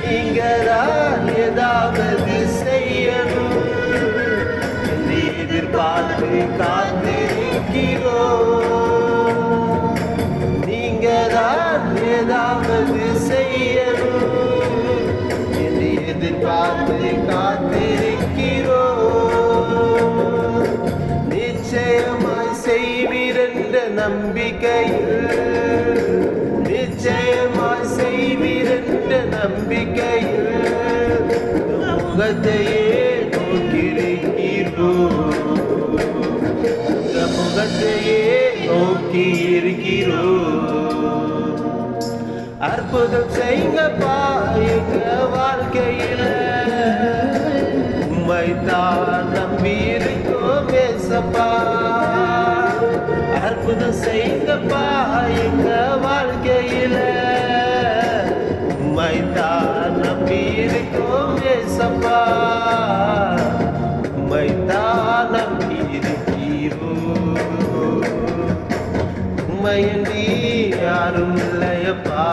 நீங்க தான் ஏதாவது செய்யணும் என்று எதிர்பார்த்து காத்திருக்கிறோம். நீங்க தான் ஏதாவது செய்யணும் என்று எதிர்பார்த்து காத்திருக்கிறோம். நிச்சயமாய் செய்வீர் என்ற நம்பிக்கையில், நிச்சயமாய் செய்வீர் என்ற நம்பிக்கையில் முகத்தையே நோக்கியிருக்கிறோம், முகத்தையே நோக்கி இருக்கிறோம். அற்புதம் செய்யுங்கப்பா எங்க வாழ்க்கையில, உம்மைத்தான் நம்பி இருக்கோம் ஏசப்பா. அற்புதம் செய்யுங்கப்பா எங்க வாழ்க்கையில, உம்மைத்தான் நம்பி இருக்கோம் ஏசப்பா. உம்மைத்தான் நம்பி இருக்கிறோம். உம்மையன்றி யாரும் இல்லையப்பா.